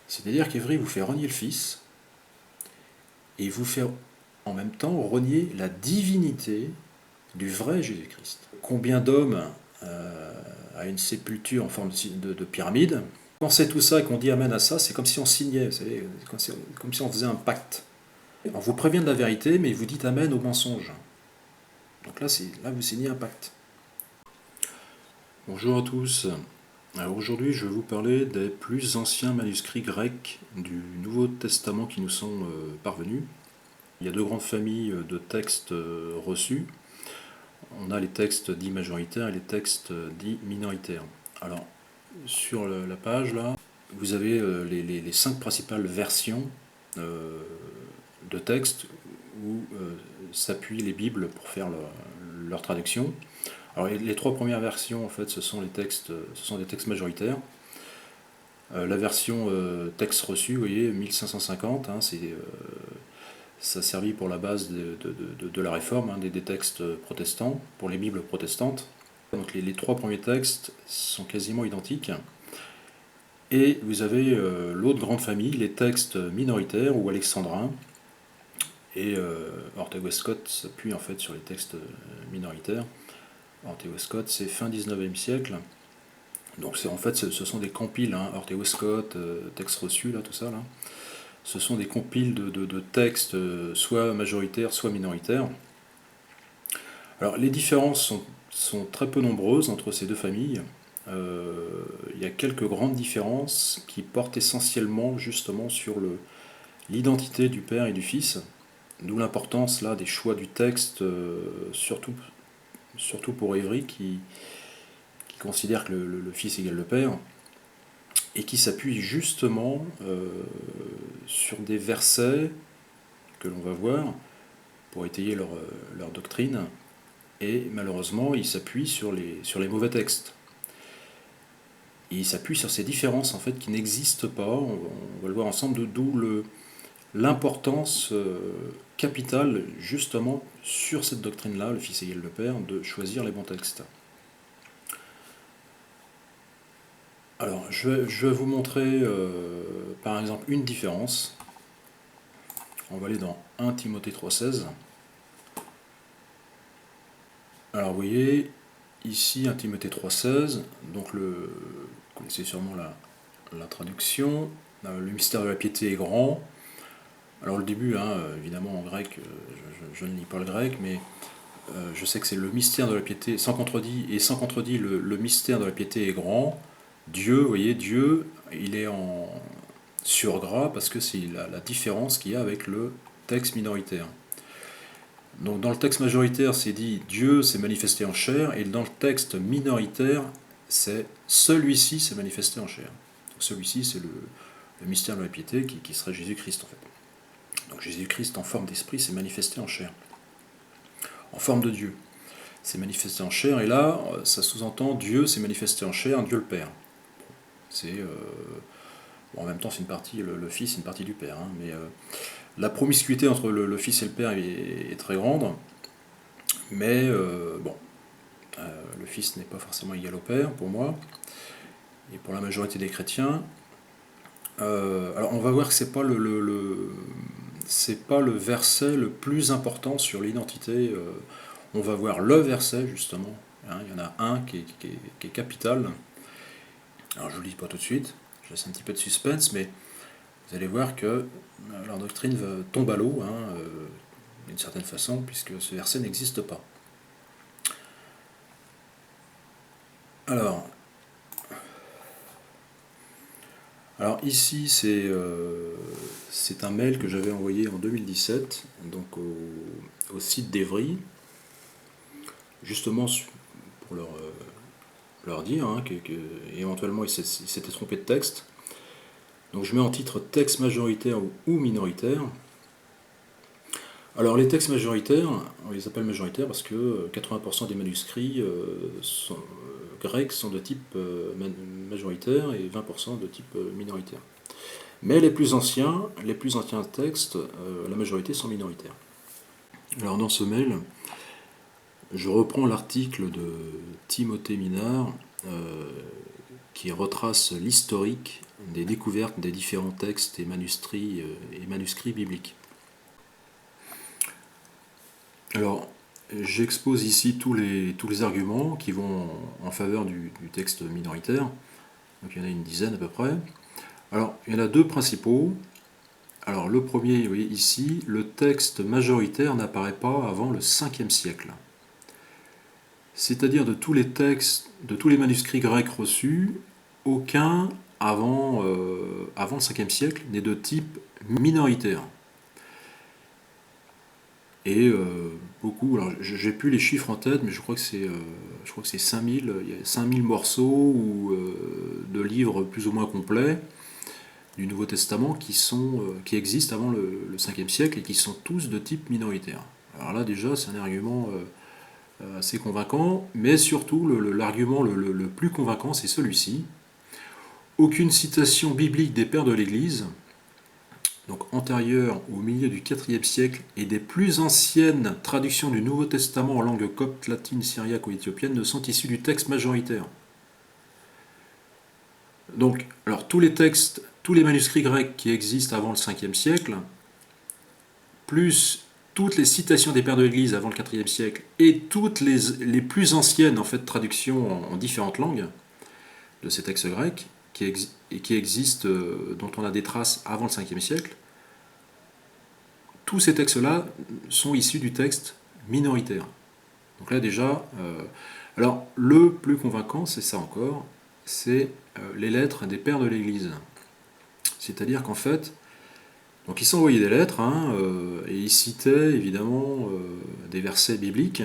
C'est-à-dire qu'Évry vous fait renier le Fils, et il vous fait en même temps renier la divinité du vrai Jésus-Christ. Combien d'hommes à une sépulture en forme de pyramide? Quand c'est tout ça et qu'on dit amen à ça, c'est comme si on signait, vous savez, comme si on faisait un pacte. On vous prévient de la vérité, mais vous dites amen au mensonge. Donc là vous signez un pacte. Bonjour à tous. Alors aujourd'hui, je vais vous parler des plus anciens manuscrits grecs du Nouveau Testament qui nous sont parvenus. Il y a deux grandes familles de textes reçus. On a les textes dits majoritaires et les textes dits minoritaires. Alors, sur la page, là, vous avez les cinq principales versions de textes où s'appuient les Bibles pour faire leur traduction. Alors, les trois premières versions, en fait, ce sont des textes majoritaires. La version texte reçu, vous voyez, 1550, hein, ça a servi pour la base de la réforme, hein, des textes protestants, pour les Bibles protestantes. Donc les trois premiers textes sont quasiment identiques. Et vous avez l'autre grande famille, les textes minoritaires ou alexandrins. Et Ortega Scott s'appuie en fait sur les textes minoritaires. Ortega Scott, c'est fin 19e siècle. Donc en fait, ce sont des compiles, hein, Ortega Scott, textes reçus, là, tout ça, là. Ce sont des compiles de textes soit majoritaires, soit minoritaires. Alors les différences sont très peu nombreuses entre ces deux familles. Il y a quelques grandes différences qui portent essentiellement justement sur l'identité du Père et du Fils, d'où l'importance là des choix du texte, surtout pour Évry qui considère que le Fils égale le Père, et qui s'appuie justement sur des versets que l'on va voir pour étayer leur doctrine, et malheureusement il s'appuie sur les mauvais textes. Et il s'appuie sur ces différences en fait qui n'existent pas, on va le voir ensemble, d'où l'importance capitale justement sur cette doctrine-là, le Fils égale le Père, de choisir les bons textes. Alors, je vais vous montrer par exemple une différence. On va aller dans 1 Timothée 3,16. Alors, vous voyez, ici 1 Timothée 3,16, donc vous connaissez sûrement la traduction. Le mystère de la piété est grand. Alors, le début, hein, évidemment en grec, je ne lis pas le grec, mais je sais que c'est le mystère de la piété, sans contredit, le mystère de la piété est grand. Dieu, vous voyez, Dieu, il est en surgras parce que c'est la différence qu'il y a avec le texte minoritaire. Donc dans le texte majoritaire, c'est dit Dieu s'est manifesté en chair, et dans le texte minoritaire, c'est celui-ci s'est manifesté en chair. Donc celui-ci, c'est le mystère de la piété qui serait Jésus-Christ en fait. Donc Jésus-Christ en forme d'esprit s'est manifesté en chair, en forme de Dieu. S'est manifesté en chair, et là, ça sous-entend Dieu s'est manifesté en chair, Dieu le Père. C'est bon, en même temps, c'est une partie, le Fils, c'est une partie du Père, hein, mais la promiscuité entre le Fils et le Père est très grande, mais bon, le Fils n'est pas forcément égal au Père pour moi et pour la majorité des chrétiens. Alors on va voir que c'est pas c'est pas le verset le plus important sur l'identité. On va voir le verset justement. Hein, il y en a un qui est capital. Alors je ne le lis pas tout de suite, je laisse un petit peu de suspense, mais vous allez voir que leur doctrine tombe à l'eau, hein, d'une certaine façon, puisque ce verset n'existe pas. Alors ici, c'est un mail que j'avais envoyé en 2017, donc au site d'Évry, justement pour leur dire hein, qu'éventuellement il s'était trompé de texte. Donc je mets en titre texte majoritaire ou minoritaire. Alors les textes majoritaires, on les appelle majoritaires parce que 80% des manuscrits grecs sont de type majoritaire et 20% de type minoritaire. Mais les plus anciens textes, la majorité sont minoritaires. Alors dans ce mail, je reprends l'article de Timothée Minard qui retrace l'historique des découvertes des différents textes et manuscrits bibliques. Alors, j'expose ici tous les arguments qui vont en faveur du texte minoritaire. Donc il y en a une dizaine à peu près. Alors, il y en a deux principaux. Alors, le premier, vous voyez ici, le texte majoritaire n'apparaît pas avant le 5e siècle. C'est-à-dire de tous les textes, de tous les manuscrits grecs reçus, aucun avant le 5e siècle n'est de type minoritaire. Et beaucoup, alors j'ai plus les chiffres en tête, mais je crois que c'est 5000, il y a 5000 morceaux ou de livres plus ou moins complets du Nouveau Testament qui existent avant le 5e siècle et qui sont tous de type minoritaire. Alors là déjà c'est un argument assez convaincant, mais surtout l'argument le plus convaincant c'est celui-ci. Aucune citation biblique des pères de l'Église, donc antérieure au milieu du IVe siècle, et des plus anciennes traductions du Nouveau Testament en langue copte, latine, syriaque ou éthiopienne ne sont issues du texte majoritaire. Donc, alors tous les textes, tous les manuscrits grecs qui existent avant le 5e siècle, plus toutes les citations des pères de l'Église avant le IVe siècle, et toutes les plus anciennes en fait, traductions en différentes langues de ces textes grecs, qui existent, dont on a des traces avant le 5e siècle, tous ces textes-là sont issus du texte minoritaire. Donc là déjà, alors le plus convaincant, c'est ça encore, c'est les lettres des pères de l'Église. C'est-à-dire qu'en fait, donc ils s'envoyaient des lettres, et ils citaient évidemment des versets bibliques.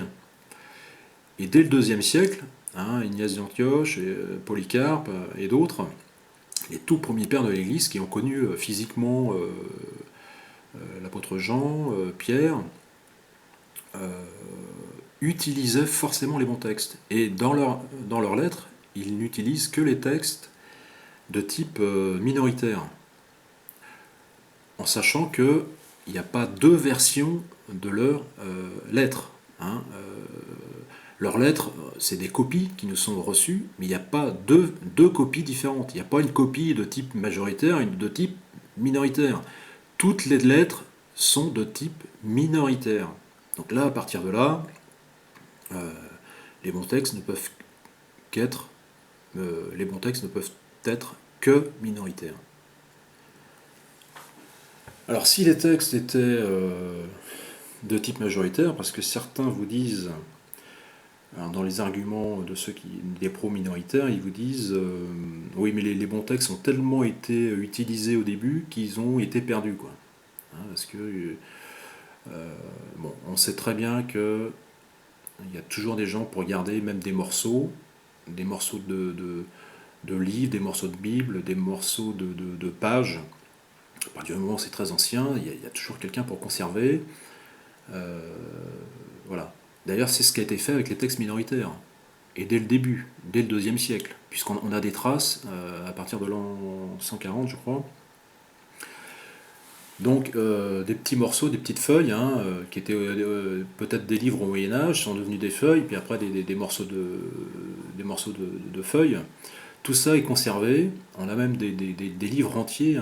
Et dès le IIe siècle, Ignace d'Antioche, Polycarpe et d'autres, les tout premiers pères de l'Église qui ont connu physiquement l'apôtre Jean, Pierre, utilisaient forcément les bons textes. Et dans leurs lettres, ils n'utilisent que les textes de type minoritaire, en sachant qu'il n'y a pas deux versions de leurs lettres. Leurs lettres, c'est des copies qui nous sont reçues, mais il n'y a pas deux copies différentes. Il n'y a pas une copie de type majoritaire et une de type minoritaire. Toutes les lettres sont de type minoritaire. Donc là, à partir de là, les bons textes ne peuvent être que minoritaires. Alors si les textes étaient de type majoritaire, parce que certains vous disent, alors dans les arguments de ceux des pro-minoritaires, ils vous disent oui mais les bons textes ont tellement été utilisés au début qu'ils ont été perdus, quoi. Parce que bon, on sait très bien que il y a toujours des gens pour garder même des morceaux de livres, des morceaux de Bible, des morceaux de pages. À partir du moment où c'est très ancien, il y a toujours quelqu'un pour conserver. Voilà. D'ailleurs, c'est ce qui a été fait avec les textes minoritaires. Et dès le début, dès le IIe siècle, puisqu'on a des traces à partir de l'an 140, je crois. Donc, des petits morceaux, des petites feuilles, qui étaient peut-être des livres au Moyen-Âge, sont devenus des feuilles, puis après des morceaux de feuilles. Tout ça est conservé. On a même des livres entiers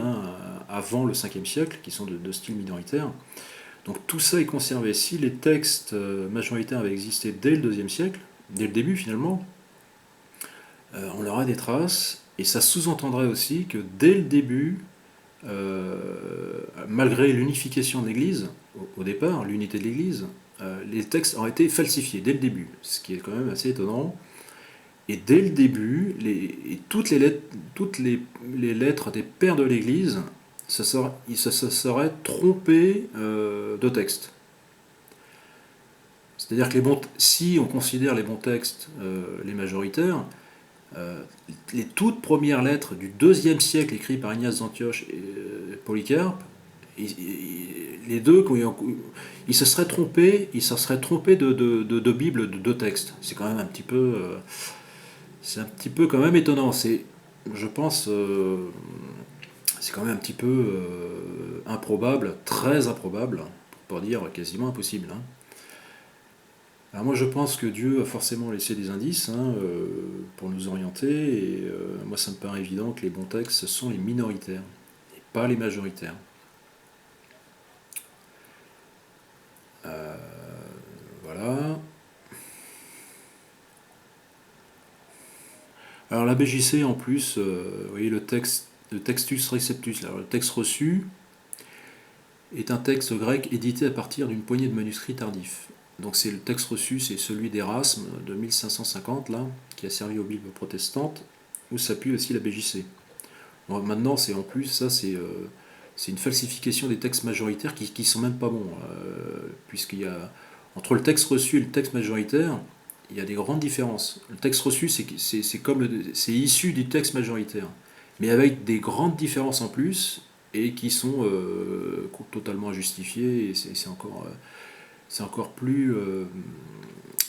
avant le 5e siècle qui sont de style minoritaire. Donc tout ça est conservé. Si les textes majoritaires avaient existé dès le IIe siècle, dès le début finalement, on aurait des traces, et ça sous-entendrait aussi que dès le début, malgré l'unification de l'Église, au départ, l'unité de l'Église, les textes ont été falsifiés dès le début, ce qui est quand même assez étonnant. Et dès le début, toutes les lettres des pères de l'Église ils se seraient trompés de texte. C'est-à-dire que si on considère les bons textes, les majoritaires, les toutes premières lettres du IIe siècle écrites par Ignace d'Antioche et Polycarpe, les deux, ils se seraient trompés de Bible, de textes. C'est quand même un petit peu quand même étonnant. Je pense, c'est quand même un petit peu improbable, très improbable, pour pas dire quasiment impossible. Alors moi je pense que Dieu a forcément laissé des indices pour nous orienter, et moi ça me paraît évident que les bons textes ce sont les minoritaires, et pas les majoritaires. Euh, voilà. Alors la BJC en plus, vous voyez le textus receptus, là, le texte reçu est un texte grec édité à partir d'une poignée de manuscrits tardifs. Donc c'est le texte reçu, c'est celui d'Erasme de 1550 là, qui a servi aux Bibles protestantes, où s'appuie aussi la BJC. Bon, maintenant c'est en plus ça c'est une falsification des textes majoritaires qui sont même pas bons, puisqu'il y a entre le texte reçu et le texte majoritaire, il y a des grandes différences. Le texte reçu, c'est issu du texte majoritaire, mais avec des grandes différences en plus et qui sont totalement injustifiées. Et c'est encore plus,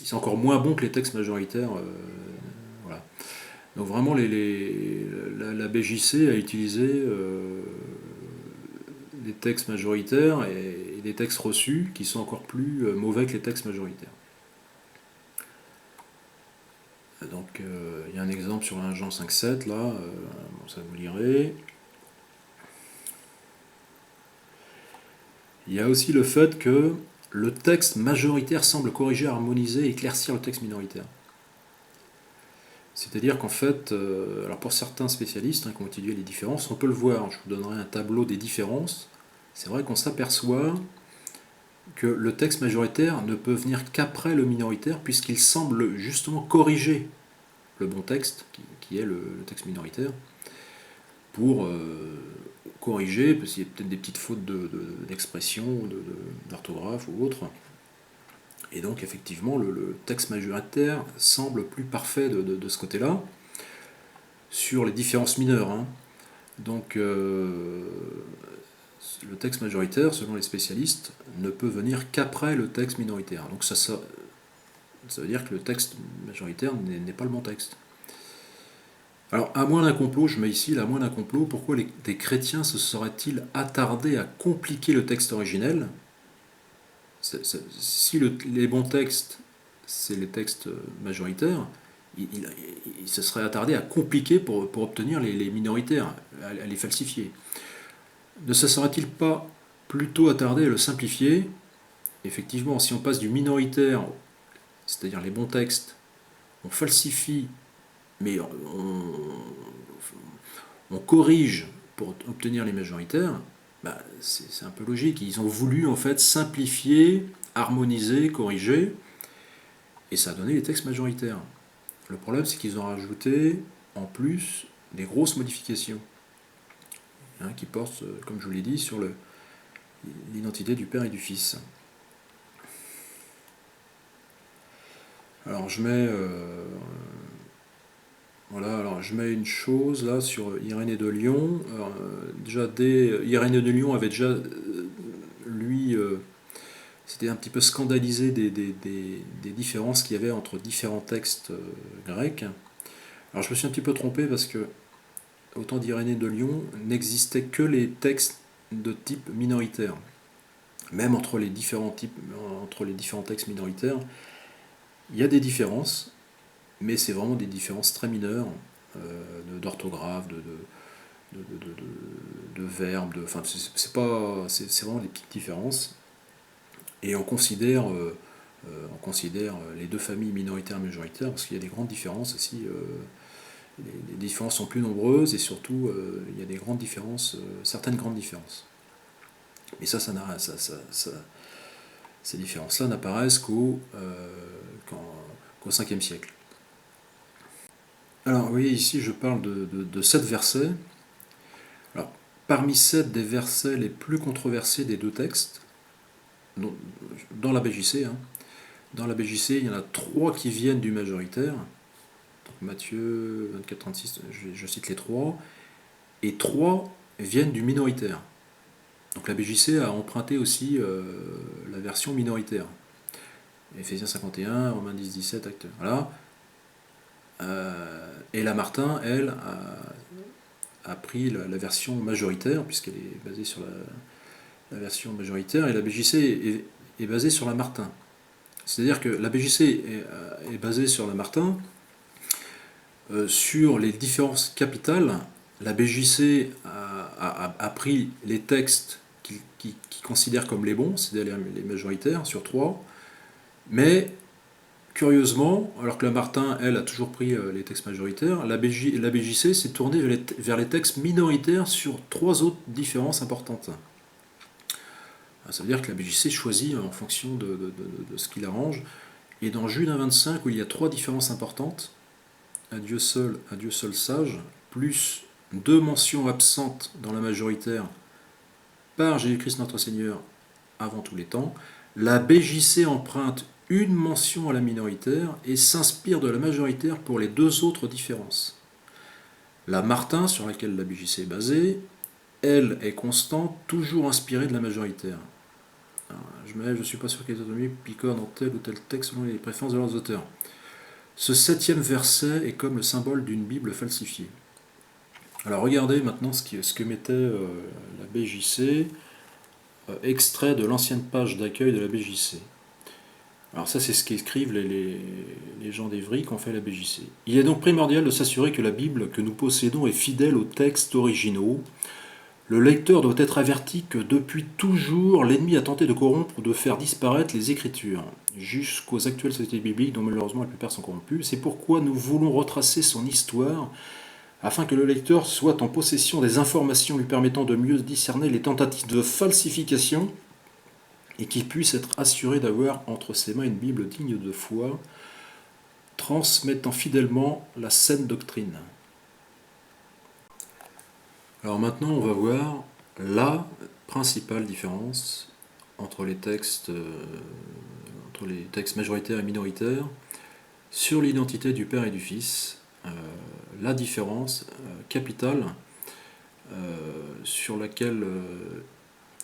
c'est encore moins bon que les textes majoritaires. Voilà. Donc vraiment, la BJC a utilisé des textes majoritaires et des textes reçus qui sont encore plus mauvais que les textes majoritaires. Donc il y a un exemple sur 1 Jean 5,7 là, bon, ça vous lirez. Il y a aussi le fait que le texte majoritaire semble corriger, harmoniser et éclaircir le texte minoritaire. C'est-à-dire qu'en fait, alors pour certains spécialistes qui ont étudié les différences, on peut le voir, je vous donnerai un tableau des différences. C'est vrai qu'on s'aperçoit que le texte majoritaire ne peut venir qu'après le minoritaire, puisqu'il semble justement corriger le bon texte, qui est le texte minoritaire, pour corriger, parce qu'il y a peut-être des petites fautes d'expression, d'orthographe ou autre. Et donc effectivement, le texte majoritaire semble plus parfait de ce côté-là, sur les différences mineures. Donc le texte majoritaire, selon les spécialistes, ne peut venir qu'après le texte minoritaire. Donc ça veut dire que le texte majoritaire n'est pas le bon texte. Alors, à moins d'un complot, je mets ici, à moins d'un complot, pourquoi des chrétiens se seraient-ils attardés à compliquer le texte originel? Si les bons textes, c'est les textes majoritaires, il se serait attardé à compliquer pour obtenir les minoritaires, à les falsifier. Ne se serait-il pas plutôt attardé à le simplifier? Effectivement, si on passe du minoritaire, c'est-à-dire les bons textes, on falsifie, mais on corrige pour obtenir les majoritaires, bah, c'est un peu logique. Ils ont voulu en fait simplifier, harmoniser, corriger, et ça a donné les textes majoritaires. Le problème, c'est qu'ils ont rajouté en plus des grosses modifications qui portent, comme je vous l'ai dit, sur l'identité du Père et du Fils. Alors je mets voilà, alors je mets une chose là sur Irénée de Lyon. Alors, déjà, Irénée de Lyon avait déjà, lui, s'était un petit peu scandalisé des différences qu'il y avait entre différents textes grecs. Alors je me suis un petit peu trompé parce que, autant d'Irénée de Lyon, n'existaient que les textes de type minoritaire. Même entre les différents textes minoritaires, il y a des différences, mais c'est vraiment des différences très mineures d'orthographe, de verbes, enfin c'est vraiment des petites différences. Et on considère les deux familles minoritaires et majoritaires parce qu'il y a des grandes différences aussi. Les différences sont plus nombreuses et surtout il y a des grandes différences, certaines grandes différences. Mais ces différences-là n'apparaissent qu'au 5e siècle. Alors, vous voyez ici, je parle de 7 versets. Alors, parmi 7 des versets les plus controversés des deux textes, dans la BJC, dans la BJC, il y en a 3 qui viennent du majoritaire. Donc, Matthieu 24, 36, je cite les 3. Et 3 viennent du minoritaire. Donc la BJC a emprunté aussi la version minoritaire. Éphésiens 51, Romains 10, 17, Actes. Voilà. Et la Martin, elle, a pris la version majoritaire, puisqu'elle est basée sur la version majoritaire, et la BJC est basée sur la Martin. C'est-à-dire que la BJC est basée sur la Martin. Sur les différences capitales, la BJC a pris les textes qu'il considère comme les bons, c'est-à-dire les majoritaires, sur trois, mais curieusement, alors que la Martin, elle, a toujours pris les textes majoritaires, la BJC s'est tournée vers les textes minoritaires sur trois autres différences importantes. Ça veut dire que la BJC choisit en fonction de ce qui l'arrange. Et dans Jude 1,25, où il y a trois différences importantes, à Dieu seul sage, plus deux mentions absentes dans la majoritaire par Jésus-Christ notre Seigneur avant tous les temps, la BJC emprunte une mention à la minoritaire et s'inspire de la majoritaire pour les deux autres différences. La Martin, sur laquelle la BJC est basée, elle est constante, toujours inspirée de la majoritaire. Alors, je ne suis pas sûr que les autonomies picorent dans tel ou tel texte selon les préférences de leurs auteurs. Ce 7e verset est comme le symbole d'une Bible falsifiée. Alors regardez maintenant ce que mettait la BJC, extrait de l'ancienne page d'accueil de la BJC. Alors ça c'est ce qu'écrivent les gens d'Évry qui ont fait la BJC. Il est donc primordial de s'assurer que la Bible que nous possédons est fidèle aux textes originaux. Le lecteur doit être averti que depuis toujours, l'ennemi a tenté de corrompre ou de faire disparaître les Écritures, jusqu'aux actuelles sociétés bibliques dont malheureusement la plupart sont corrompues. C'est pourquoi nous voulons retracer son histoire, afin que le lecteur soit en possession des informations lui permettant de mieux discerner les tentatives de falsification et qu'il puisse être assuré d'avoir entre ses mains une Bible digne de foi, transmettant fidèlement la saine doctrine. Alors maintenant, on va voir la principale différence entre les textes majoritaires et minoritaires sur l'identité du Père et du Fils, la différence capitale sur laquelle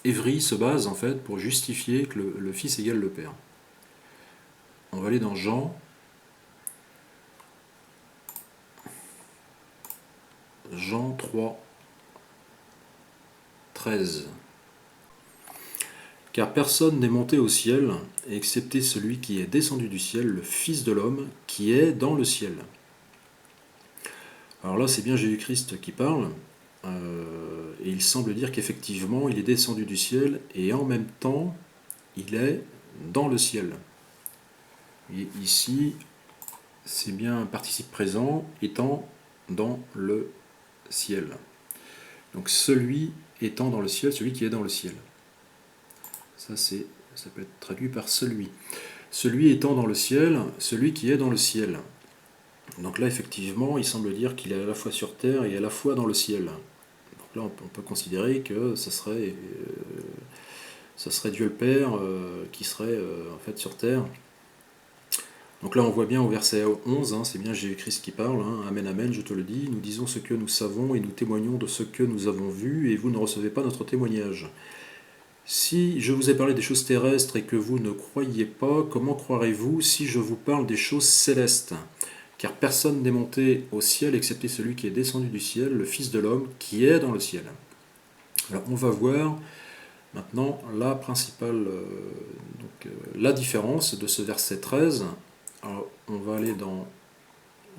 Évry se base en fait pour justifier que le Fils égale le Père. On va aller dans Jean 3, 13. Car personne n'est monté au ciel, excepté celui qui est descendu du ciel, le Fils de l'homme, qui est dans le ciel. Alors là, c'est bien Jésus-Christ qui parle, et il semble dire qu'effectivement, il est descendu du ciel, et en même temps, il est dans le ciel. Et ici, c'est bien un participe présent, étant dans le ciel. Donc celui étant dans le ciel, celui qui est dans le ciel. Ça peut être traduit par celui. Celui étant dans le ciel, celui qui est dans le ciel. Donc là, effectivement, il semble dire qu'il est à la fois sur terre et à la fois dans le ciel. Donc là, on peut considérer que ça serait Dieu le Père qui serait en fait sur terre. Donc là, on voit bien au verset 11, c'est bien Jésus-Christ qui parle. Amen, amen, je te le dis. Nous disons ce que nous savons et nous témoignons de ce que nous avons vu, et vous ne recevez pas notre témoignage. Si je vous ai parlé des choses terrestres et que vous ne croyez pas, comment croirez-vous si je vous parle des choses célestes ? Car personne n'est monté au ciel excepté celui qui est descendu du ciel, le Fils de l'homme qui est dans le ciel. Alors on va voir maintenant la principale, la différence de ce verset 13. Alors, on va aller dans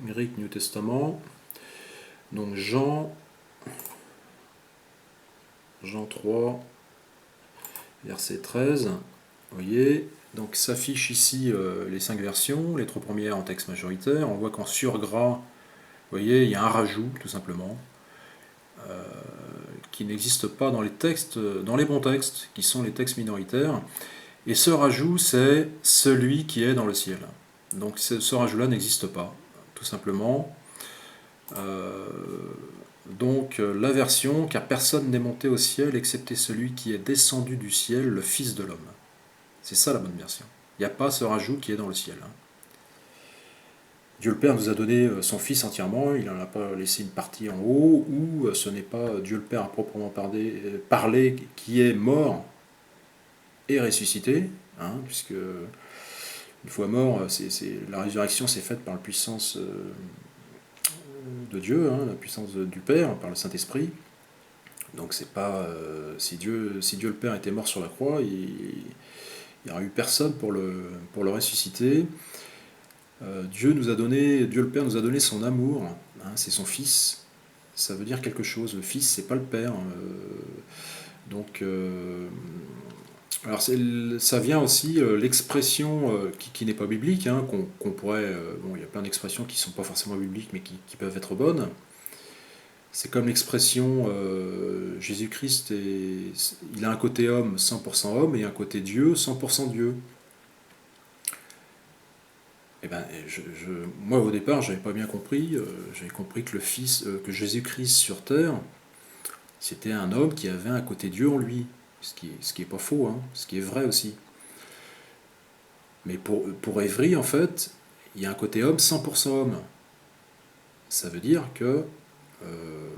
Greek New Testament, donc Jean 3, verset 13, vous voyez, donc s'affichent ici les 5 versions, les 3 premières en texte majoritaire, on voit qu'en surgras, vous voyez, il y a un rajout, tout simplement, qui n'existe pas dans les textes, dans les bons textes, qui sont les textes minoritaires, et ce rajout, c'est celui qui est dans le ciel. Donc ce rajout-là n'existe pas, tout simplement. Donc la version, car personne n'est monté au ciel excepté celui qui est descendu du ciel, le Fils de l'homme. C'est ça la bonne version. Il n'y a pas ce rajout qui est dans le ciel. Dieu le Père nous a donné son Fils entièrement, il n'en a pas laissé une partie en haut, ou ce n'est pas Dieu le Père à proprement parler qui est mort et ressuscité, puisque une fois mort, la résurrection s'est faite par la puissance de Dieu, la puissance du Père, par le Saint-Esprit. Donc c'est pas si Dieu le Père était mort sur la croix, il Il n'y aura eu personne pour le ressusciter. Dieu le Père nous a donné son amour, hein, c'est son Fils. Ça veut dire quelque chose. Le Fils, c'est pas le Père. Donc, alors ça vient aussi l'expression qui n'est pas biblique, hein, qu'on pourrait. Bon, il y a plein d'expressions qui sont pas forcément bibliques, mais qui peuvent être bonnes. C'est comme l'expression Jésus-Christ, il a un côté homme 100% homme et un côté Dieu 100% Dieu. Eh ben, moi au départ, j'avais pas bien compris. J'avais compris que que Jésus-Christ sur terre, c'était un homme qui avait un côté Dieu en lui, ce qui est pas faux, hein, ce qui est vrai aussi. Mais pour Évry, en fait, il y a un côté homme 100% homme. Ça veut dire que euh,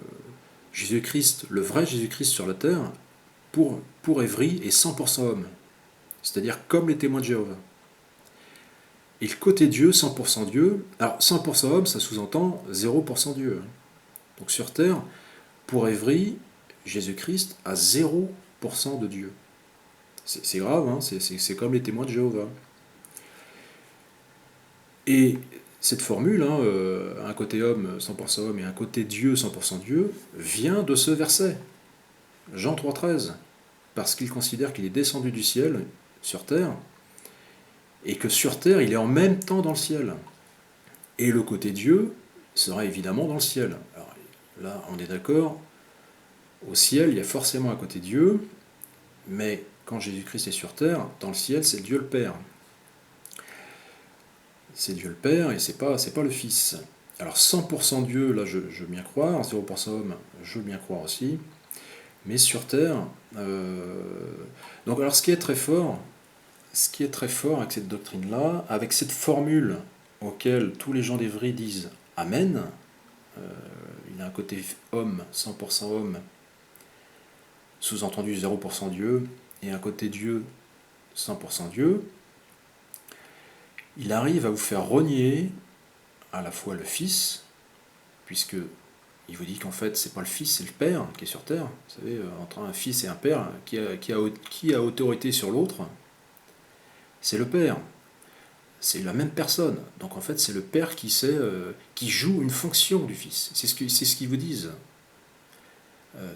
Jésus-Christ, le vrai Jésus-Christ sur la terre, pour Évry, est 100% homme. C'est-à-dire comme les témoins de Jéhovah. Et le côté Dieu, 100% Dieu, alors 100% homme, ça sous-entend 0% Dieu. Donc sur terre, pour Évry, Jésus-Christ a 0% de Dieu. C'est grave, hein, c'est comme les témoins de Jéhovah. Et cette formule, hein, un côté homme 100% homme et un côté Dieu 100% Dieu, vient de ce verset, Jean 3,13, parce qu'il considère qu'il est descendu du ciel sur terre, et que sur terre il est en même temps dans le ciel. Et le côté Dieu sera évidemment dans le ciel. Alors là, on est d'accord, au ciel il y a forcément un côté Dieu, mais quand Jésus-Christ est sur terre, dans le ciel c'est Dieu le Père. C'est Dieu le Père et c'est pas le Fils. Alors 100% Dieu, là je veux bien croire, 0% homme, je veux bien croire aussi, mais sur terre. Donc alors ce qui est très fort avec cette doctrine-là, avec cette formule auquel tous les gens d'Évry disent Amen, il a un côté homme, 100% homme, sous-entendu 0% Dieu, et un côté Dieu, 100% Dieu, il arrive à vous faire renier à la fois le Fils, puisque il vous dit qu'en fait c'est pas le Fils, c'est le Père qui est sur terre. Vous savez, entre un Fils et un Père, qui a autorité sur l'autre, c'est le Père. C'est la même personne. Donc en fait c'est le Père qui joue une fonction du Fils. C'est ce qu'ils vous disent.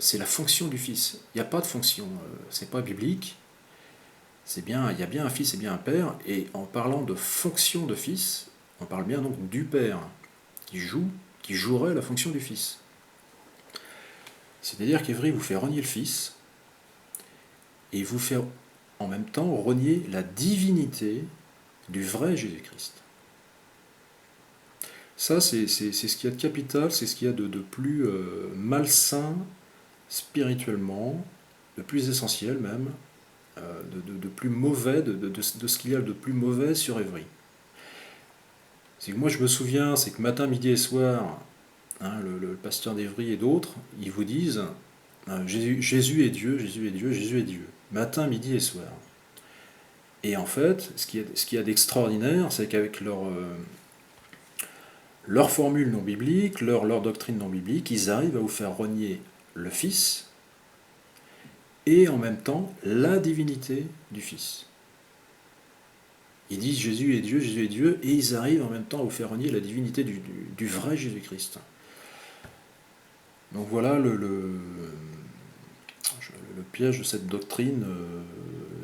C'est la fonction du Fils. Il n'y a pas de fonction. C'est pas biblique. Il y a bien un Fils et bien un Père. Et en parlant de fonction de Fils, on parle bien donc du Père qui jouerait la fonction du Fils. C'est-à-dire qu'Évry vous fait renier le Fils et vous fait en même temps renier la divinité du vrai Jésus-Christ. Ça, c'est ce qu'il y a de capital, c'est ce qu'il y a de plus malsain spirituellement, de plus essentiel même, de plus mauvais, de ce qu'il y a de plus mauvais sur Évry. C'est que moi je me souviens, c'est que matin, midi et soir, hein, le pasteur d'Évry et d'autres, ils vous disent Jésus est Dieu, Jésus est Dieu, Jésus est Dieu. Matin, midi et soir. Et en fait, ce qu'il y a d'extraordinaire, c'est qu'avec leur formule non biblique, leur doctrine non biblique, ils arrivent à vous faire renier le Fils et en même temps la divinité du Fils. Ils disent Jésus est Dieu, et ils arrivent en même temps à vous faire renier la divinité du vrai Jésus-Christ. Donc voilà le piège de cette doctrine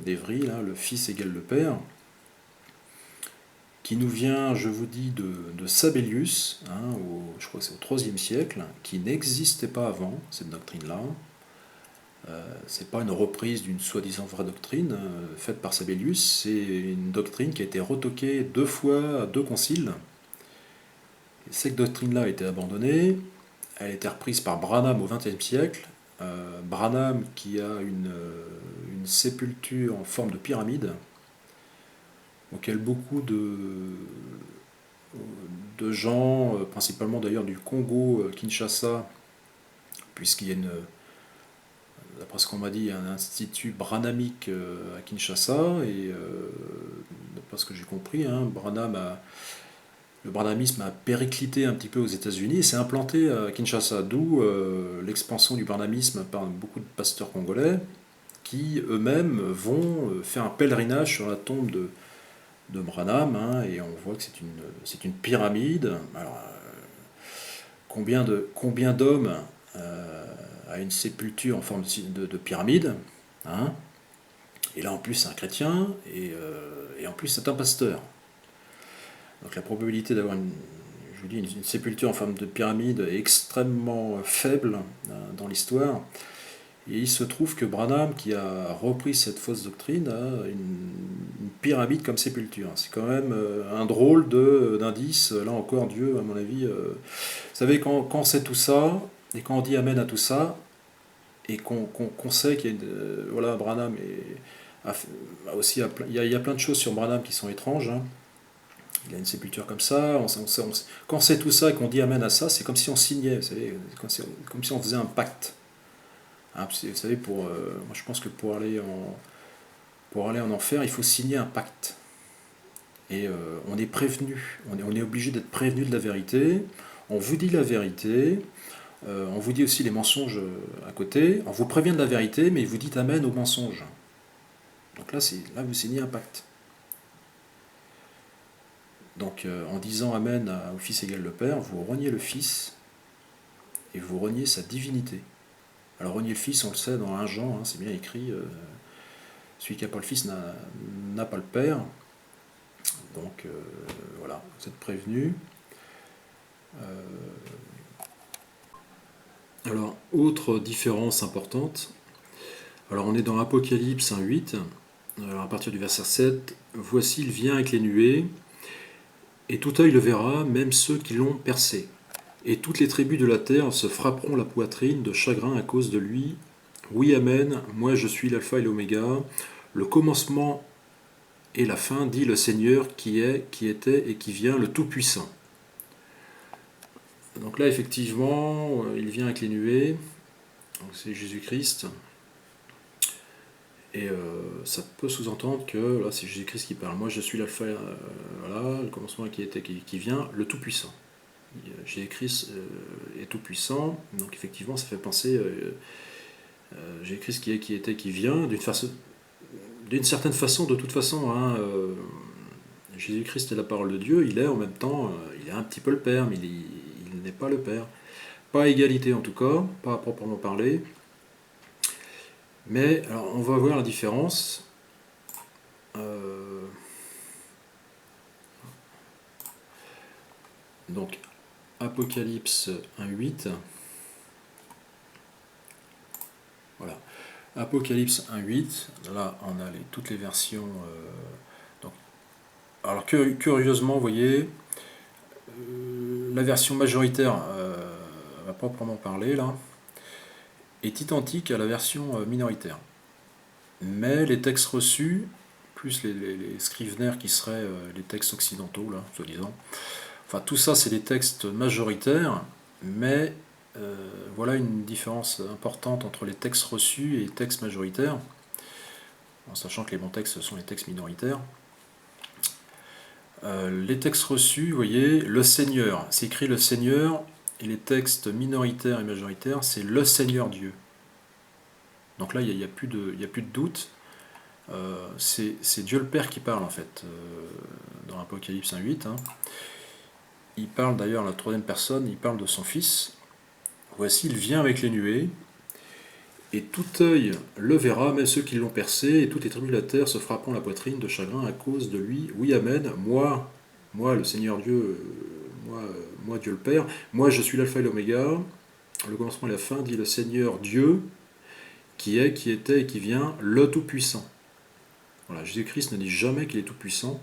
d'Évry, là, le Fils égale le Père, qui nous vient, je vous dis, de Sabellius, hein, je crois que c'est au IIIe siècle, qui n'existait pas avant, cette doctrine-là. C'est pas une reprise d'une soi-disant vraie doctrine faite par Sabellius, c'est une doctrine qui a été retoquée 2 fois à 2 conciles. Et cette doctrine-là a été abandonnée, elle a été reprise par Branham au XXe siècle. Branham qui a une sépulture en forme de pyramide, auquel beaucoup de gens, principalement d'ailleurs du Congo, Kinshasa, puisqu'il y a d'après ce qu'on m'a dit, il y a un institut branhamique à Kinshasa, et d'après ce que j'ai compris, hein, le branhamisme a périclité un petit peu aux États-Unis et s'est implanté à Kinshasa, d'où l'expansion du branhamisme par beaucoup de pasteurs congolais qui eux-mêmes vont faire un pèlerinage sur la tombe de Branham, hein, et on voit que c'est une pyramide. Alors, combien d'hommes a une sépulture en forme de pyramide, hein, et là en plus c'est un chrétien, et en plus c'est un pasteur. Donc la probabilité d'avoir je vous dis, une sépulture en forme de pyramide est extrêmement faible, hein, dans l'histoire. Et il se trouve que Branham, qui a repris cette fausse doctrine, a une pyramide comme sépulture. C'est quand même un drôle d'indice. Là encore, Dieu, à mon avis, vous savez, quand on sait tout ça, et quand on dit Amen à tout ça, et qu'on sait qu'il y a voilà, Branham aussi, il y a plein de choses sur Branham qui sont étranges, hein. Il a une sépulture comme ça. Quand on sait tout ça et qu'on dit Amen à ça, c'est comme si on signait, vous savez, comme si on faisait un pacte. Hein, vous savez, moi je pense que pour aller en enfer, il faut signer un pacte. Et on est prévenu, on est obligé d'être prévenu de la vérité. On vous dit la vérité, on vous dit aussi les mensonges à côté. On vous prévient de la vérité, mais vous dites Amen aux mensonges. Donc là vous signez un pacte. Donc en disant Amen au Fils égale le Père, vous reniez le Fils et vous reniez sa divinité. Alors renier le Fils, on le sait dans 1 Jean, hein, c'est bien écrit, celui qui n'a pas le Fils n'a pas le Père. Donc voilà, vous êtes prévenus. Alors, autre différence importante, alors on est dans Apocalypse 1.8, alors à partir du verset 7, « Voici, il vient avec les nuées, et tout œil le verra, même ceux qui l'ont percé. Et toutes les tribus de la terre se frapperont la poitrine de chagrin à cause de lui. Oui, Amen, moi je suis l'alpha et l'oméga, le commencement et la fin, dit le Seigneur qui est, qui était et qui vient, le Tout-Puissant. » Donc là, effectivement, il vient avec les nuées, c'est Jésus-Christ. Et ça peut sous-entendre que là, c'est Jésus-Christ qui parle. Moi, je suis l'alpha, voilà, le commencement qui était, qui vient, le Tout-Puissant. Jésus-Christ est tout-puissant, donc effectivement ça fait penser Jésus-Christ qui est, qui était, qui vient, d'une certaine façon, de toute façon, hein, Jésus-Christ est la parole de Dieu, il est en même temps, il est un petit peu le Père, mais il n'est pas le Père. Pas à égalité en tout cas, pas à proprement parler. Mais alors, on va voir la différence. Donc, Apocalypse 1.8. Voilà. Apocalypse 1.8. Là, on a toutes les versions. Donc, alors, curieusement, vous voyez, la version majoritaire, à proprement parler, là, est identique à la version minoritaire. Mais les textes reçus, plus les scrivenaires qui seraient les textes occidentaux, là, soi-disant, enfin tout ça c'est des textes majoritaires, mais voilà une différence importante entre les textes reçus et les textes majoritaires, en sachant que les bons textes sont les textes minoritaires. Les textes reçus, vous voyez, le Seigneur, c'est écrit le Seigneur, et les textes minoritaires et majoritaires, c'est le Seigneur Dieu. Donc là, il n'y a plus de doute. C'est Dieu le Père qui parle, en fait, dans Apocalypse 1.8. Hein. Il parle d'ailleurs, la troisième personne, il parle de son Fils. Voici, il vient avec les nuées, et tout œil le verra, même ceux qui l'ont percé, et toutes les tribus de la terre se frapperont la poitrine de chagrin à cause de lui. Oui, Amen, moi le Seigneur Dieu, moi Dieu le Père, moi je suis l'alpha et l'oméga, le commencement et la fin, dit le Seigneur Dieu, qui est, qui était et qui vient, le Tout-Puissant. Voilà, Jésus-Christ ne dit jamais qu'il est Tout-Puissant.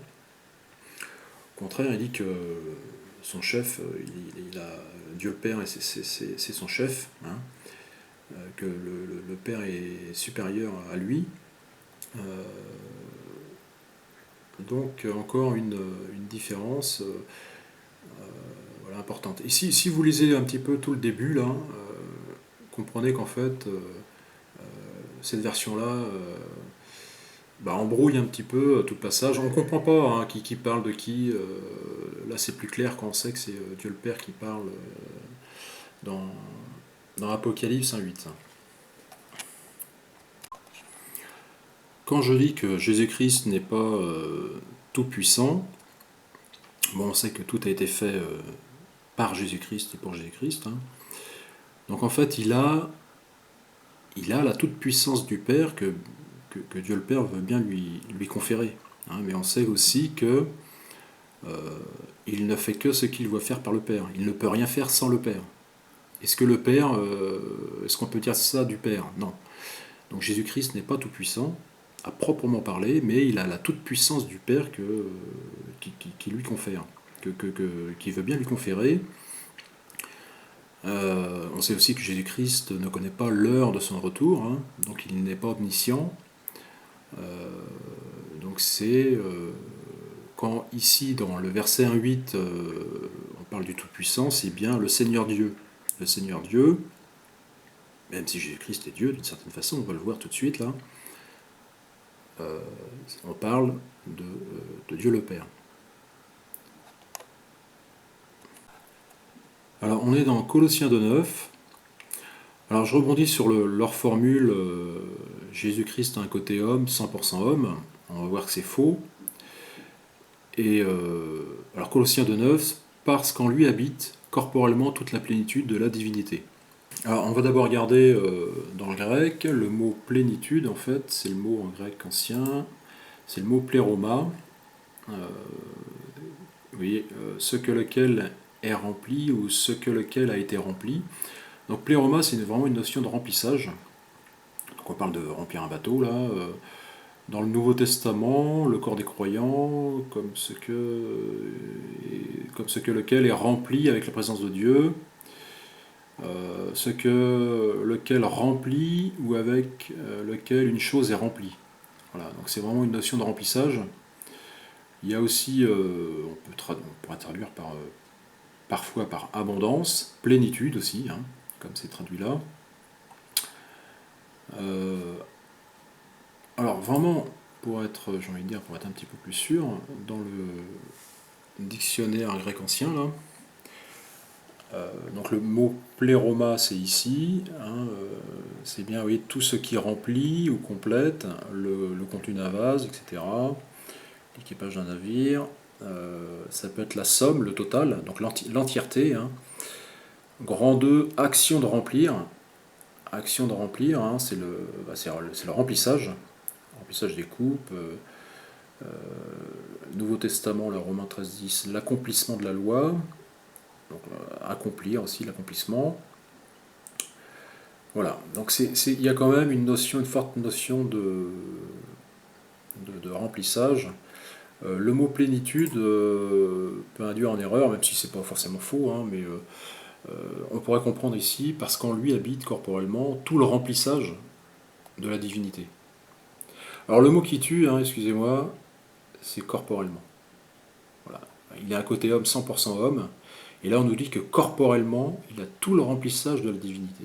Au contraire, il dit que son chef, il a Dieu le Père, et c'est son chef, hein, que le Père est supérieur à lui. Donc, encore une différence voilà, importante. Et si vous lisez un petit peu tout le début, là, comprenez qu'en fait, cette version-là embrouille un petit peu tout le passage. On ne comprend pas, hein, qui parle de qui. Là, c'est plus clair quand on sait que c'est Dieu le Père qui parle dans Apocalypse 1.8. Quand je dis que Jésus-Christ n'est pas tout-puissant, bon, on sait que tout a été fait par Jésus-Christ et pour Jésus-Christ, hein. Donc en fait, il a la toute-puissance du Père que Dieu le Père veut bien lui conférer, hein. Mais on sait aussi que il ne fait que ce qu'il voit faire par le Père. Il ne peut rien faire sans le Père. Est-ce que le Père, est-ce qu'on peut dire ça du Père? Non. Donc Jésus-Christ n'est pas tout-puissant, à proprement parler, mais il a la toute-puissance du Père qui lui confère, qui veut bien lui conférer. On sait aussi que Jésus-Christ ne connaît pas l'heure de son retour, hein, donc il n'est pas omniscient. Donc c'est quand ici dans le verset 1,8 on parle du Tout-Puissant, c'est bien le Seigneur Dieu. Le Seigneur Dieu, même si Jésus-Christ est Dieu d'une certaine façon, on va le voir tout de suite là, on parle de Dieu le Père. Alors on est dans Colossiens 2,9. Alors je rebondis sur leur formule Jésus-Christ a un côté homme, 100% homme. On va voir que c'est faux. Et alors Colossiens 2,9, parce qu'en lui habite corporellement toute la plénitude de la divinité. Alors on va d'abord regarder dans le grec, le mot plénitude en fait, c'est le mot en grec ancien, c'est le mot pléroma. Vous voyez, ce que lequel est rempli ou ce que lequel a été rempli. Donc pléroma, c'est vraiment une notion de remplissage. Donc on parle de remplir un bateau là. Dans le Nouveau Testament, le corps des croyants, comme ce que lequel est rempli avec la présence de Dieu, ce que lequel remplit ou avec lequel une chose est remplie. Voilà, donc c'est vraiment une notion de remplissage. Il y a aussi, on pourrait traduire parfois par abondance, plénitude aussi, hein, comme c'est traduit là. Alors vraiment, pour être un petit peu plus sûr, dans le dictionnaire grec ancien, là, donc le mot pléroma c'est ici, hein, c'est bien oui, tout ce qui remplit ou complète le contenu d'un vase, etc. L'équipage d'un navire, ça peut être la somme, le total, donc l'entièreté, hein. Grand 2, action de remplir. Action de remplir, hein, c'est le remplissage des coupes. Nouveau Testament, le Romains 13,10, l'accomplissement de la loi. Donc accomplir aussi, l'accomplissement. Voilà, donc il y a quand même une forte notion de remplissage. Le mot plénitude peut induire en erreur, même si c'est pas forcément faux, hein, mais on pourrait comprendre ici, parce qu'en lui habite corporellement tout le remplissage de la divinité. Alors le mot qui tue, hein, excusez-moi, c'est corporellement. Voilà. Il a un côté homme, 100% homme, et là on nous dit que corporellement, il a tout le remplissage de la divinité.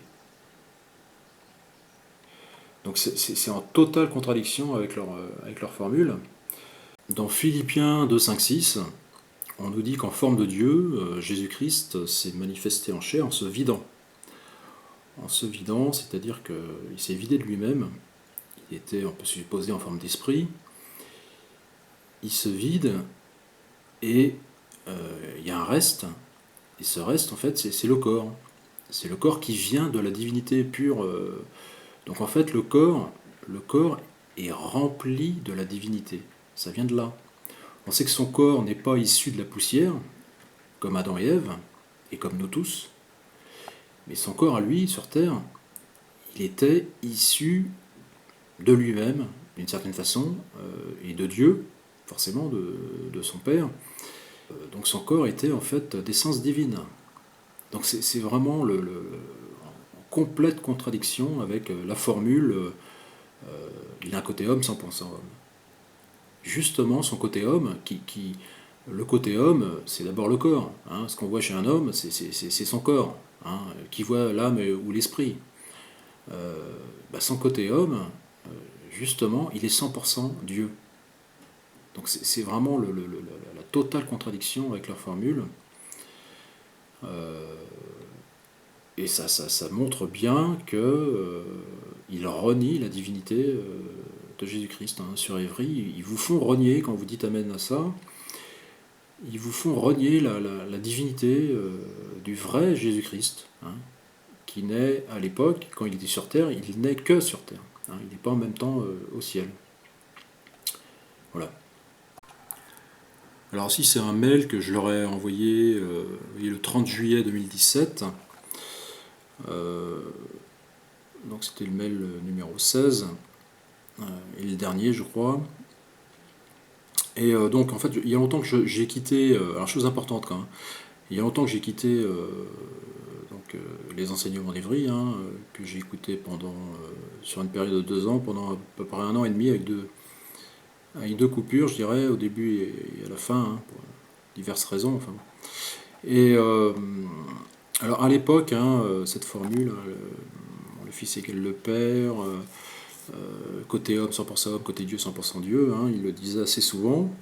Donc c'est en totale contradiction avec leur formule. Dans Philippiens 2, 5, 6, on nous dit qu'en forme de Dieu, Jésus-Christ s'est manifesté en chair en se vidant. En se vidant, c'est-à-dire qu'il s'est vidé de lui-même. Il était, on peut supposer, en forme d'esprit. Il se vide et il y a un reste. Et ce reste, en fait, c'est le corps. C'est le corps qui vient de la divinité pure. Donc en fait, le corps est rempli de la divinité. Ça vient de là. On sait que son corps n'est pas issu de la poussière, comme Adam et Ève, et comme nous tous. Mais son corps à lui, sur Terre, il était issu de lui-même, d'une certaine façon, et de Dieu, forcément, de son Père. Donc son corps était en fait d'essence divine. Donc c'est vraiment en complète contradiction avec la formule il a un côté homme 100% homme. Justement, son côté homme, le côté homme, c'est d'abord le corps. Hein. Ce qu'on voit chez un homme, c'est son corps, hein, qui voit l'âme ou l'esprit. Son côté homme, justement, il est 100% Dieu. Donc c'est vraiment la totale contradiction avec leur formule. Et ça montre bien qu'il renie la divinité de Jésus-Christ sur Évry. Ils vous font renier, quand vous dites Amen à ça, ils vous font renier la divinité du vrai Jésus-Christ, qui naît à l'époque, quand il était sur terre, il n'est que sur terre. Il n'est pas en même temps au ciel. Voilà. Alors ici c'est un mail que je leur ai envoyé le 30 juillet 2017. Donc c'était le mail numéro 16, et le dernier je crois. Et donc en fait il y a longtemps que j'ai quitté, alors chose importante quand même, il y a longtemps que j'ai quitté les enseignements d'Évry, que j'ai écouté sur une période de 2 ans, pendant à peu près 1 an et demi, avec deux coupures, je dirais, au début et à la fin, pour diverses raisons. Enfin. Et alors à l'époque, cette formule, le Fils égal le Père, côté homme 100% homme, côté Dieu 100% Dieu, il le disait assez souvent.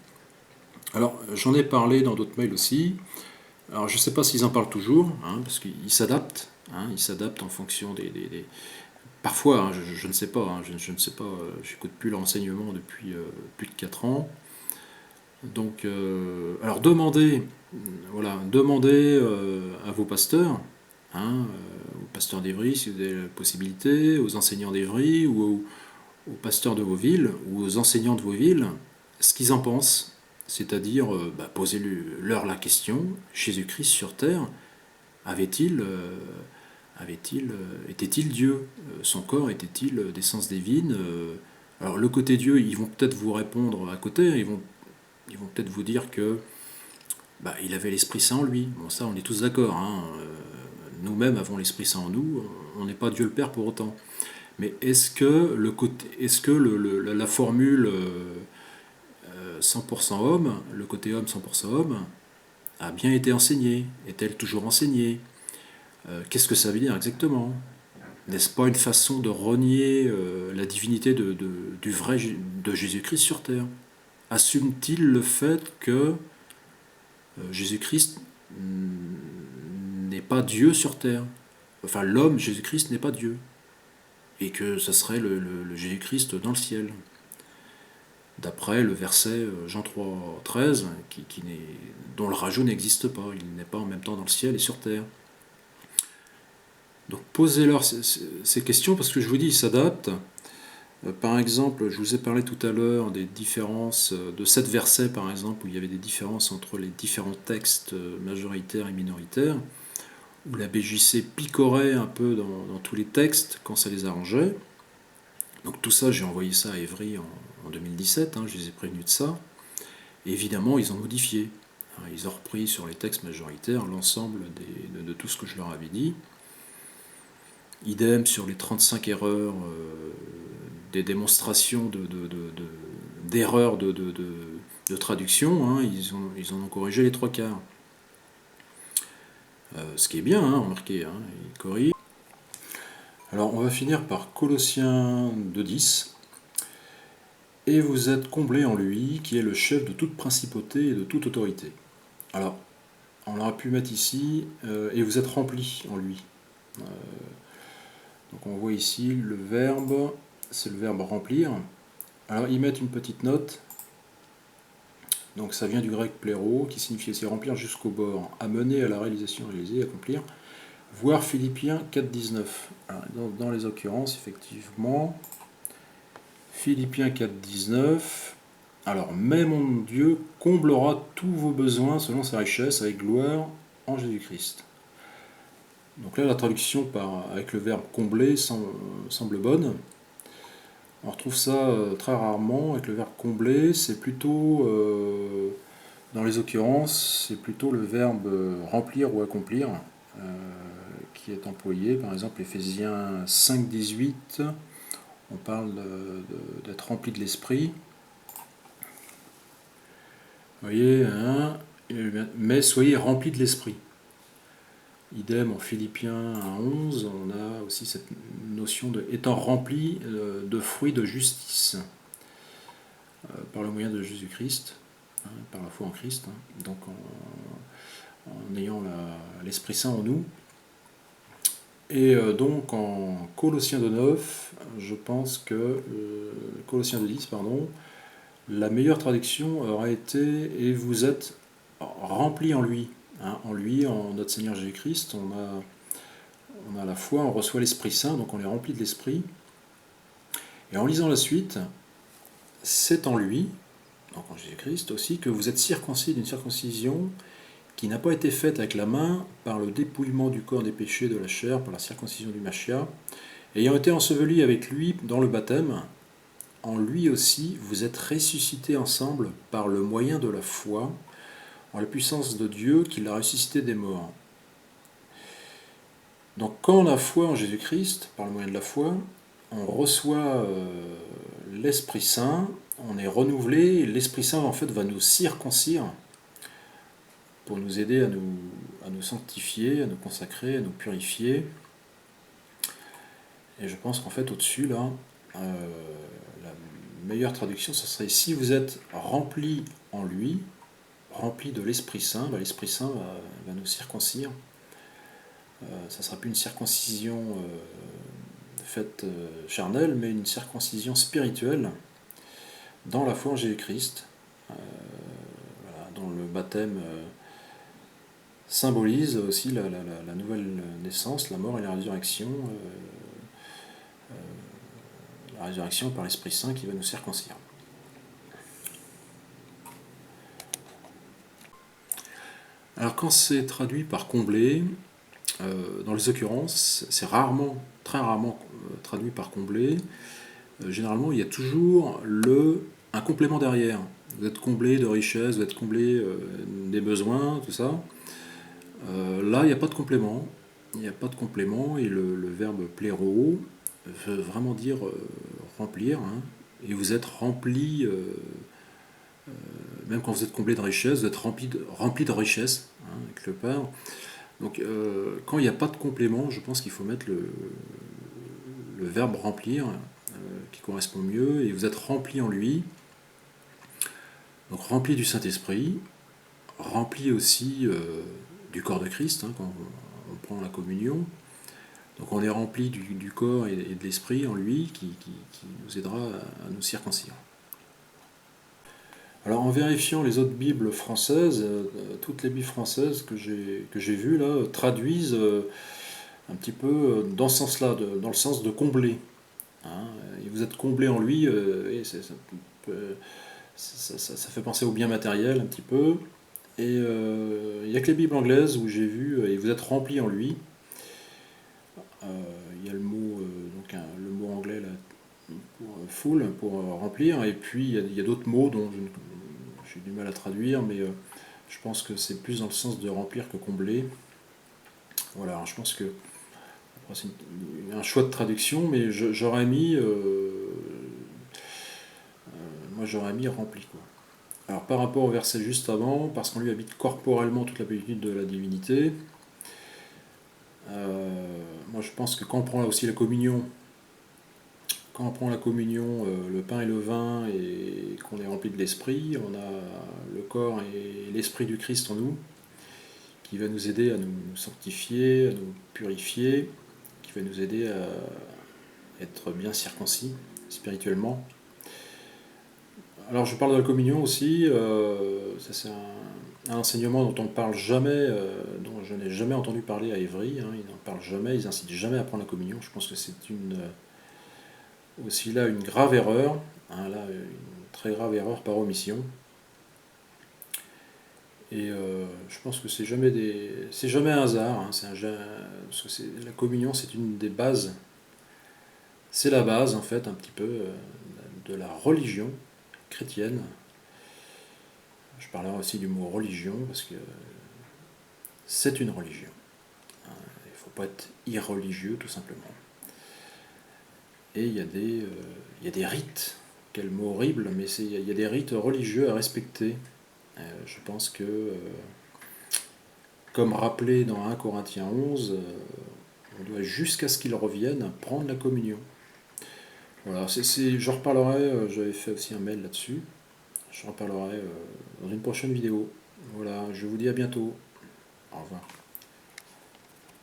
Alors j'en ai parlé dans d'autres mails aussi. Alors je ne sais pas s'ils en parlent toujours, parce qu'ils s'adaptent. Ils s'adaptent en fonction des. Parfois, je ne sais pas, je ne sais pas, j'écoute plus l'enseignement depuis plus de 4 ans. Donc, alors demandez à vos pasteurs, aux pasteurs d'Évry si vous avez la possibilité, aux enseignants d'Évry ou aux pasteurs de vos villes ou aux enseignants de vos villes, ce qu'ils en pensent. C'est-à-dire, posez-leur la question, Jésus-Christ sur terre, était-il Dieu? Son corps était-il d'essence divine? Alors le côté Dieu, ils vont peut-être vous répondre à côté, ils vont peut-être vous dire que il avait l'Esprit Saint en lui. Bon, ça on est tous d'accord. Nous-mêmes avons l'Esprit Saint en nous, on n'est pas Dieu le Père pour autant. Mais est-ce que la formule 100% homme, le côté homme 100% homme, a bien été enseignée? Est-elle toujours enseignée? Qu'est-ce que ça veut dire exactement? N'est-ce pas une façon de renier la divinité du vrai de Jésus-Christ sur terre? Assume-t-il le fait que Jésus-Christ n'est pas Dieu sur terre? Enfin, l'homme Jésus-Christ n'est pas Dieu. Et que ça serait le Jésus-Christ dans le ciel. D'après le verset Jean 3, 13, dont le rajout n'existe pas. Il n'est pas en même temps dans le ciel et sur terre. Donc posez-leur ces questions, parce que je vous dis, ils s'adaptent. Par exemple, je vous ai parlé tout à l'heure des différences de 7 versets, par exemple, où il y avait des différences entre les différents textes majoritaires et minoritaires, où la BJC picorait un peu dans tous les textes quand ça les arrangeait. Donc tout ça, j'ai envoyé ça à Évry en 2017, je les ai prévenus de ça. Et évidemment, ils ont modifié. Ils ont repris sur les textes majoritaires l'ensemble de tout ce que je leur avais dit. Idem sur les 35 erreurs des démonstrations d'erreurs de traduction, ils en ont corrigé les 3/4. Ce qui est bien, remarquez, ils corrigent. Alors on va finir par Colossiens 2,10. Et vous êtes comblés en lui, qui est le chef de toute principauté et de toute autorité. Alors, on aurait pu mettre ici, et vous êtes remplis en lui. Donc on voit ici le verbe, c'est le verbe remplir. Alors ils mettent une petite note. Donc ça vient du grec pléro, qui signifie aussi remplir jusqu'au bord, amener à la réalisation, réaliser, accomplir. Voir Philippiens 4,19. Dans les occurrences, effectivement, Philippiens 4,19. Alors, mais mon Dieu comblera tous vos besoins selon sa richesse avec gloire en Jésus-Christ. Donc là, la traduction avec le verbe combler semble bonne. On retrouve ça très rarement avec le verbe combler. C'est plutôt, dans les occurrences, c'est plutôt le verbe remplir ou accomplir qui est employé. Par exemple, Éphésiens 5,18, on parle d'être rempli de l'esprit. Vous voyez, mais soyez remplis de l'esprit. Idem en Philippiens 1,11, on a aussi cette notion de étant rempli de fruits de justice par le moyen de Jésus-Christ, par la foi en Christ, donc en ayant l'Esprit Saint en nous. Et donc en Colossiens 2,9, je pense que Colossiens 2,10, pardon, la meilleure traduction aurait été et vous êtes remplis en lui. Hein, en lui, en notre Seigneur Jésus-Christ, on a la foi, on reçoit l'Esprit Saint, donc on est rempli de l'Esprit. Et en lisant la suite, c'est en lui, donc en Jésus-Christ aussi, que vous êtes circoncis d'une circoncision qui n'a pas été faite avec la main par le dépouillement du corps des péchés de la chair, par la circoncision du Machia, ayant été ensevelis avec lui dans le baptême, en lui aussi vous êtes ressuscités ensemble par le moyen de la foi, en la puissance de Dieu qui l'a ressuscité des morts. Donc quand on a foi en Jésus-Christ, par le moyen de la foi, on reçoit l'Esprit Saint, on est renouvelé, l'Esprit Saint en fait va nous circoncire pour nous aider à nous sanctifier, à nous consacrer, à nous purifier. Et je pense qu'en fait au-dessus là, la meilleure traduction ce serait si vous êtes remplis en lui, remplis de l'Esprit Saint, l'Esprit Saint va nous circoncire. Ça ne sera plus une circoncision faite charnelle, mais une circoncision spirituelle dans la foi en Jésus-Christ, voilà, dont le baptême symbolise aussi la nouvelle naissance, la mort et la résurrection par l'Esprit Saint qui va nous circoncire. Alors quand c'est traduit par combler, dans les occurrences, c'est rarement, très rarement traduit par combler. Généralement, il y a toujours un complément derrière. Vous êtes comblé de richesse, vous êtes comblé des besoins, tout ça. Là, il n'y a pas de complément. Il n'y a pas de complément et le verbe pléro veut vraiment dire remplir. Hein, et vous êtes rempli, même quand vous êtes comblé de richesse, vous êtes rempli de richesse, hein, avec le Père. Donc quand il n'y a pas de complément, je pense qu'il faut mettre le verbe remplir qui correspond mieux, et vous êtes rempli en lui, donc rempli du Saint-Esprit, rempli aussi du corps de Christ, hein, quand on prend la communion. Donc on est rempli du corps et de l'esprit en lui qui nous aidera à nous circoncire. Alors en vérifiant les autres Bibles françaises, toutes les Bibles françaises que j'ai vues là traduisent un petit peu dans ce sens-là, dans le sens de combler. Hein, et vous êtes comblé en lui, et ça fait penser au bien matériel un petit peu. Et il n'y a que les Bibles anglaises où j'ai vu et vous êtes rempli en lui. Il y a le mot, le mot anglais là, pour full, pour remplir, et puis il y a d'autres mots dont j'ai du mal à traduire, mais je pense que c'est plus dans le sens de remplir que combler. Voilà, alors je pense que c'est un choix de traduction, mais j'aurais mis, moi j'aurais mis rempli quoi. Alors par rapport au verset juste avant, parce qu'on lui habite corporellement toute la plénitude de la divinité, moi je pense que quand on prend là aussi la communion, le pain et le vin, et qu'on est rempli de l'esprit, on a le corps et l'esprit du Christ en nous, qui va nous aider à nous sanctifier, à nous purifier, qui va nous aider à être bien circoncis spirituellement. Alors je parle de la communion aussi, ça c'est un enseignement dont on ne parle jamais, dont je n'ai jamais entendu parler à Évry, hein, ils n'en parlent jamais, ils n'incitent jamais à prendre la communion. Je pense que c'est aussi là une grave erreur, hein, là une très grave erreur par omission. Et je pense que c'est jamais un hasard, hein, parce que la communion c'est une des bases, c'est la base en fait un petit peu de la religion chrétienne. Je parlerai aussi du mot religion parce que c'est une religion. Il ne faut pas être irreligieux tout simplement. Et il y a des rites, quel mot horrible, mais il y a des rites religieux à respecter. Je pense que, comme rappelé dans 1 Corinthiens 11, on doit jusqu'à ce qu'il revienne prendre la communion. Voilà, je reparlerai, j'avais fait aussi un mail là-dessus, je reparlerai dans une prochaine vidéo. Voilà, je vous dis à bientôt. Au revoir.